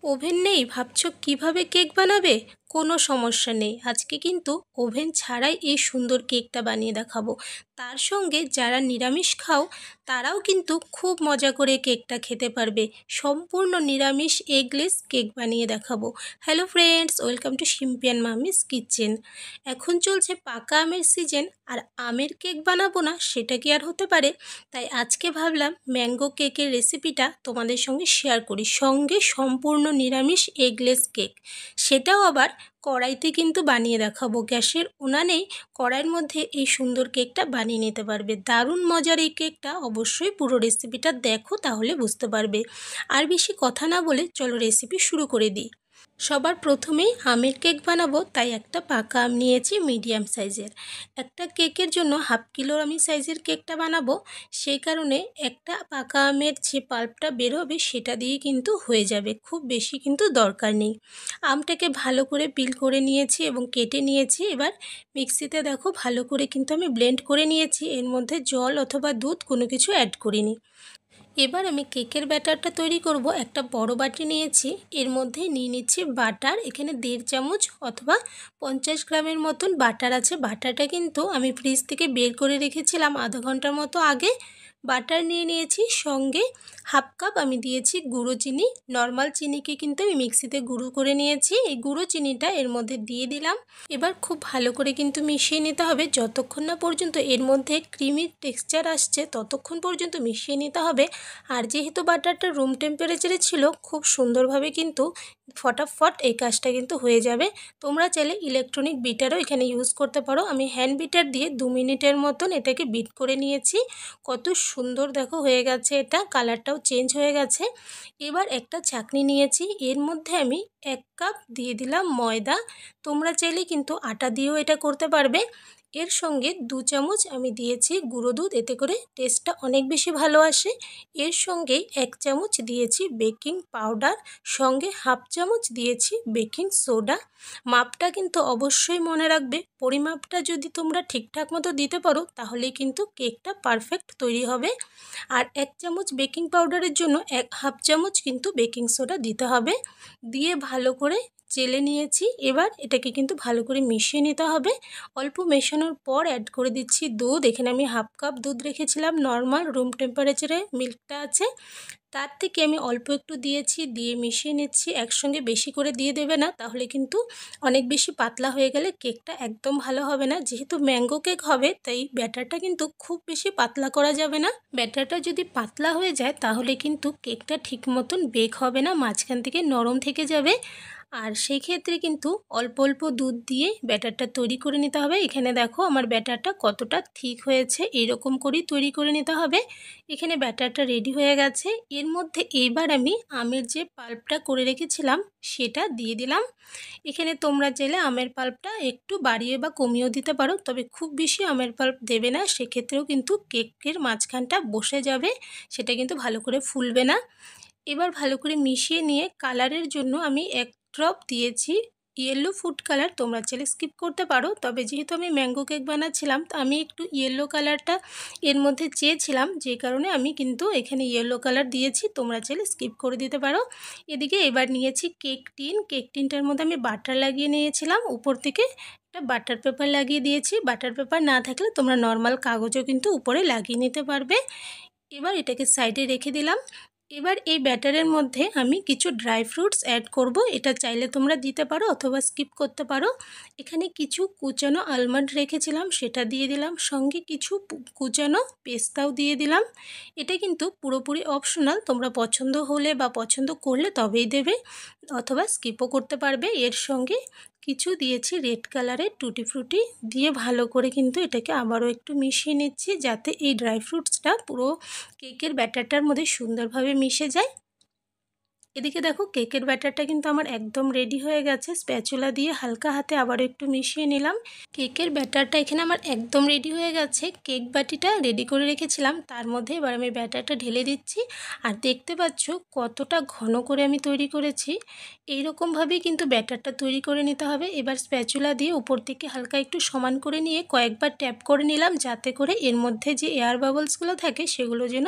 Oven নেই ভাবছো কিভাবে কেক বানাবে? কোনো সমস্যা নেই, আজকে কিন্তু ওভেন ছাড়াই এই সুন্দর কেকটা বানিয়ে দেখাবো। তার সঙ্গে যারা নিরামিষ খাও তারাও কিন্তু খুব মজা করে কেকটা খেতে পারবে। সম্পূর্ণ নিরামিষ এগলেস কেক বানিয়ে দেখাবো। হ্যালো ফ্রেন্ডস, ওয়েলকাম টু শিম্পিয়ান মামিস কিচেন। এখন চলছে পাকা আমের সিজন, আর আমের কেক বানাবো না সেটা কি আর হতে পারে? তাই আজকে ভাবলাম ম্যাঙ্গো কেকের রেসিপিটা তোমাদের সঙ্গে শেয়ার করি, সঙ্গে সম্পূর্ণ নিরামিষ এগলেস কেক, সেটাও আবার কড়াইতে কিন্তু বানিয়ে দেখাবো। গ্যাসের উনানেই কড়াইয়ের মধ্যে এই সুন্দর কেকটা বানিয়ে নিতে পারবে। দারুণ মজার এই কেকটা, অবশ্যই পুরো রেসিপিটা দেখো, তাহলে বুঝতে পারবে। আর বেশি কথা না বলে চলো রেসিপি শুরু করে দিই। সবার প্রথমেই আমের কেক বানাবো, তাই একটা পাকা আম নিয়েছি মিডিয়াম সাইজের। একটা কেকের জন্য হাফ কিলো আমি সাইজের কেকটা বানাবো, সেই কারণে একটা পাকা আমের যে পাল্পটা বের হবে সেটা দিয়ে কিন্তু হয়ে যাবে, খুব বেশি কিন্তু দরকার নেই। আমটাকে ভালো করে পিল করে নিয়েছি এবং কেটে নিয়েছি। এবার মিক্সিতে দেখো ভালো করে কিন্তু আমি ব্লেন্ড করে নিয়েছি, এর মধ্যে জল অথবা দুধ কোনো কিছু অ্যাড করিনি। এবার আমি কেকের ব্যাটারটা তৈরি করব। একটা বড় বাটি নিয়েছি, এর মধ্যে নিয়ে নিচ্ছি বাটার। এখানে 1.5 চামচ অথবা 50 গ্রামের মতন বাটার আছে। বাটারটা কিন্তু আমি ফ্রিজ থেকে বের করে রেখেছিলাম আধা ঘন্টার মতো আগে। বাটার নিয়ে নিয়েছি, সঙ্গে হাফ কাপ আমি দিয়েছি গুঁড়ো চিনি। নর্মাল চিনিকে কিন্তু আমি মিক্সিতে গুঁড়ো করে নিয়েছি, এই গুঁড়ো চিনিটা এর মধ্যে দিয়ে দিলাম। এবার খুব ভালো করে কিন্তু মিশিয়ে নিতে হবে, যতক্ষণ না পর্যন্ত এর মধ্যে ক্রিমি টেক্সচার আসছে ততক্ষণ পর্যন্ত মিশিয়ে নিতে হবে। আর যেহেতু বাটারটা রুম টেম্পারেচারে ছিল, খুব সুন্দরভাবে কিন্তু ফটাফট এই কাজটা কিন্তু হয়ে যাবে। তোমরা চাইলে ইলেকট্রনিক বিটারও এখানে ইউজ করতে পারো। আমি হ্যান্ড বিটার দিয়ে 2 মিনিটের মতন এটাকে বিট করে নিয়েছি। কত সুন্দর দেখো হয়ে গেছে, এটা কালারটাও চেঞ্জ হয়ে গেছে। এবার একটা চাকনি নিয়েছি, এর মধ্যে আমি 1 কাপ দিয়ে দিলাম ময়দা। তোমরা চাইলে কিন্তু আটা দিয়েও এটা করতে পারবে। এর সঙ্গে 2 চামচ আমি দিয়েছি গুঁড়ো দুধ, এতে করে টেস্টটা অনেক বেশি ভালো আসে। এর সঙ্গেই 1 চামচ দিয়েছি বেকিং পাউডার, সঙ্গে হাফ চামচ দিয়েছি বেকিং সোডা। মাপটা কিন্তু অবশ্যই মনে রাখবে, পরিমাপটা যদি তোমরা ঠিকঠাক মতো দিতে পারো তাহলেই কিন্তু কেকটা পারফেক্ট তৈরি হবে। আর 1 চামচ বেকিং পাউডারের জন্য হাফ চামচ কিন্তু বেকিং সোডা দিতে হবে। দিয়ে ভালো করে চেলে নিয়েছি। এবার এটাকে কিন্তু ভালো করে মিশিয়ে নিতে হবে। অল্প মেশানোর পর অ্যাড করে দিচ্ছি দুধ। এখানে আমি হাফ কাপ দুধ রেখেছিলাম, নর্মাল রুম টেম্পারেচারে মিল্কটা আছে, তার থেকে আমি অল্প একটু দিয়েছি। দিয়ে মিশিয়ে নিচ্ছি একসঙ্গে, বেশি করে দিয়ে দেবে না, তাহলে কিন্তু অনেক বেশি পাতলা হয়ে গেলে কেকটা একদম ভালো হবে না। যেহেতু ম্যাঙ্গো কেক হবে তাই ব্যাটারটা কিন্তু খুব বেশি পাতলা করা যাবে না। ব্যাটারটা যদি পাতলা হয়ে যায় তাহলে কিন্তু কেকটা ঠিক মতন বেক হবে না, মাঝখান থেকে নরম থেকে যাবে। আর সেই ক্ষেত্রে কিন্তু অল্প অল্প দুধ দিয়ে ব্যাটারটা তৈরি করে নিতে হবে। এখানে দেখো আমার ব্যাটারটা কতটা ঠিক হয়েছে, এইরকম করেই তৈরি করে নিতে হবে। এখানে ব্যাটারটা রেডি হয়ে গেছে। এর মধ্যে এইবার আমি আমের যে পাল্পটা করে রেখেছিলাম সেটা দিয়ে দিলাম। এখানে তোমরা চাইলে আমের পাল্পটা একটু বাড়িয়ে বা কমিয়েও দিতে পারো, তবে খুব বেশি আমের পাল্প দেবে না, সেক্ষেত্রেও কিন্তু কেকের মাঝখানটা বসে যাবে, সেটা কিন্তু ভালো করে ফুলবে না। এবার ভালো করে মিশিয়ে নিয়ে কালারের জন্য আমি 1 ড্রপ দিয়েছি ইয়েলো ফুড কালার। তোমরা চাইলে স্কিপ করতে পারো, তবে যেহেতু আমি ম্যাঙ্গো কেক বানাচ্ছিলাম তো আমি একটু ইয়েলো কালারটা এর মধ্যে চেয়েছিলাম, যে কারণে আমি কিন্তু এখানে ইয়েলো কালার দিয়েছি। তোমরা চাইলে স্কিপ করে দিতে পারো। এদিকে এবার নিয়েছি কেক টিন। কেক টিনটার মধ্যে আমি বাটার লাগিয়ে নিয়েছিলাম, উপর থেকে একটা বাটার পেপার লাগিয়ে দিয়েছি। বাটার পেপার না থাকলে তোমরা নর্মাল কাগজও কিন্তু উপরে লাগিয়ে নিতে পারবে। এবার এটাকে সাইডে রেখে দিলাম। এবার এই ব্যাটারের মধ্যে আমি কিছু ড্রাই ফ্রুটস অ্যাড করব। এটা চাইলে তোমরা দিতে পারো অথবা স্কিপ করতে পারো। এখানে কিছু কুচানো আলমন্ড রেখেছিলাম, সেটা দিয়ে দিলাম। সঙ্গে কিছু কুচানো পেস্তাও দিয়ে দিলাম। এটা কিন্তু পুরোপুরি অপশনাল, তোমরা পছন্দ হলে বা পছন্দ করলে তবেই দেবে, অথবা স্কিপও করতে পারবে। এর সঙ্গে কিছু দিয়েছি রেড কালারের টুটি ফ্রুটি, দিয়ে ভালো করে কিন্তু এটাকে আবারও একটু মিশিয়ে নিচ্ছি, যাতে এই ড্রাই ফ্রুটসটা পুরো কেকের ব্যাটারটার মধ্যে সুন্দরভাবে মিশে যায়। এদিকে দেখো কেকের ব্যাটারটা কিন্তু আমার একদম রেডি হয়ে গেছে। স্প্যাচুলা দিয়ে হালকা হাতে আবারও একটু মিশিয়ে নিলাম। কেকের ব্যাটারটা এখানে আমার একদম রেডি হয়ে গেছে। কেক বাটিটা রেডি করে রেখেছিলাম, তার মধ্যে এবার আমি ব্যাটারটা ঢেলে দিচ্ছি। আর দেখতে পাচ্ছ কতটা ঘন করে আমি তৈরি করেছি। এইরকমভাবেই কিন্তু ব্যাটারটা তৈরি করে নিতে হবে। এবার স্প্যাচুলা দিয়ে উপর থেকে হালকা একটু সমান করে নিয়ে কয়েকবার ট্যাপ করে নিলাম, যাতে করে এর মধ্যে যে এয়ার বাবলসগুলো থাকে সেগুলো যেন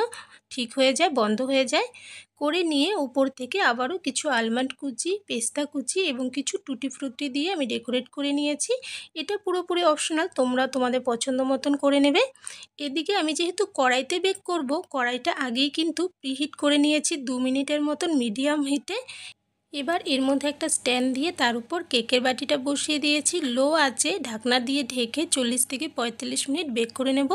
ঠিক হয়ে যায়, বন্ধ হয়ে যায়। করে নিয়ে উপর থেকে আবারও কিছু আলমন্ড কুচি, পেস্তা কুচি এবং কিছু টুটি ফ্রুটি দিয়ে আমি ডেকোরেট করে নিয়েছি। এটা পুরোপুরি অপশনাল, তোমরা তোমাদের পছন্দ মতন করে নেবে। এদিকে আমি যেহেতু কড়াইতে বেক করব, কড়াইটা আগেই কিন্তু প্রিহিট করে নিয়েছি 2 মিনিটের মতন মিডিয়াম হিটে। এবার এর মধ্যে একটা স্ট্যান্ড দিয়ে তার উপর কেকের বাটিটা বসিয়ে দিয়েছি। লো আঁচে ঢাকনা দিয়ে ঢেকে 40 থেকে 45 মিনিট বেক করে নেব।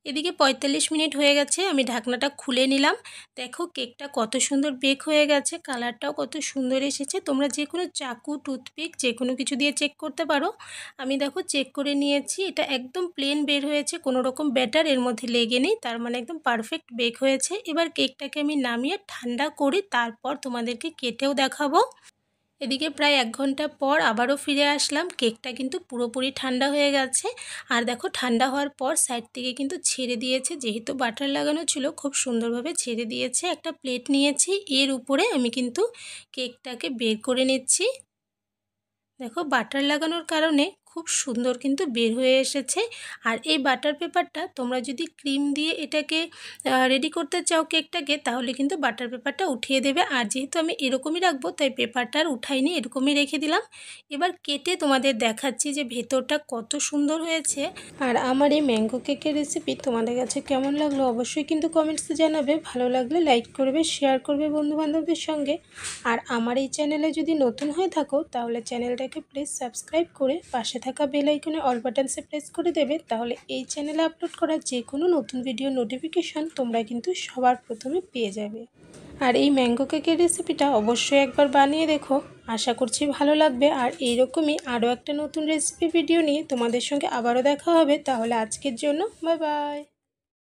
এদিকে 45 মিনিট হয়ে গেছে, আমি ঢাকনাটা খুলে নিলাম। দেখো কেকটা কত সুন্দর বেক হয়ে গেছে, কালারটাও কত সুন্দর এসেছে। তোমরা যে কোনো চাকু, টুথপিক যে কোনো কিছু দিয়ে চেক করতে পারো। আমি দেখো চেক করে নিয়েছি, এটা একদম প্লেন বের হয়েছে, কোনো রকম ব্যাটার এর মধ্যে লেগে নেই, তার মানে একদম পারফেক্ট বেক হয়েছে। এবার কেকটাকে আমি নামিয়ে ঠান্ডা করি, তারপর তোমাদেরকে কেটেও দেখাবো। এদিকে প্রায় 1 ঘন্টা পর আবারও ফিরে আসলাম। কেকটা কিন্তু পুরোপুরি ঠান্ডা হয়ে গেছে। আর দেখো ঠান্ডা হওয়ার পর সাইড থেকে কিন্তু ছেড়ে দিয়েছে, যেহেতু বাটার লাগানো ছিল খুব সুন্দরভাবে ছেড়ে দিয়েছে। একটা প্লেট নিয়েছি, এর উপরে আমি কিন্তু কেকটাকে বের করে নিচ্ছি। দেখো বাটার লাগানোর কারণে খুব সুন্দর কিন্তু বের হয়ে এসেছে। আর এই বাটার পেপারটা তোমরা যদি ক্রিম দিয়ে এটাকে রেডি করতে চাও কেকটাকে, তাহলে কিন্তু বাটার পেপারটা উঠিয়ে দেবে। আর যেহেতু আমি এরকমই রাখবো, তাই পেপারটা আর উঠাইনি, এরকমই রেখে দিলাম। এবার কেটে তোমাদের দেখাচ্ছি যে ভেতরটা কত সুন্দর হয়েছে। আর আমার এই ম্যাঙ্গো কেকের রেসিপি তোমাদের কাছে কেমন লাগলো অবশ্যই কিন্তু কমেন্টসে জানাবে। ভালো লাগলে লাইক করবে, শেয়ার করবে বন্ধুবান্ধবদের সঙ্গে। আর আমার এই চ্যানেলে যদি নতুন হয়ে থাকো, তাহলে চ্যানেলটাকে প্লিজ সাবস্ক্রাইব করে পাশে থাকা বেল আইকনে অল বাটনসে প্রেস করে দেবে। তাহলে এই চ্যানেলে আপলোড করা যে কোনো নতুন ভিডিও নোটিফিকেশন তোমরা কিন্তু সবার প্রথমে পেয়ে যাবে। আর এই ম্যাঙ্গো কেকের রেসিপিটা অবশ্যই একবার বানিয়ে দেখো, আশা করছি ভালো লাগবে। আর এইরকমই আরও একটা নতুন রেসিপি ভিডিও নিয়ে তোমাদের সঙ্গে আবারও দেখা হবে। তাহলে আজকের জন্য বাই বাই।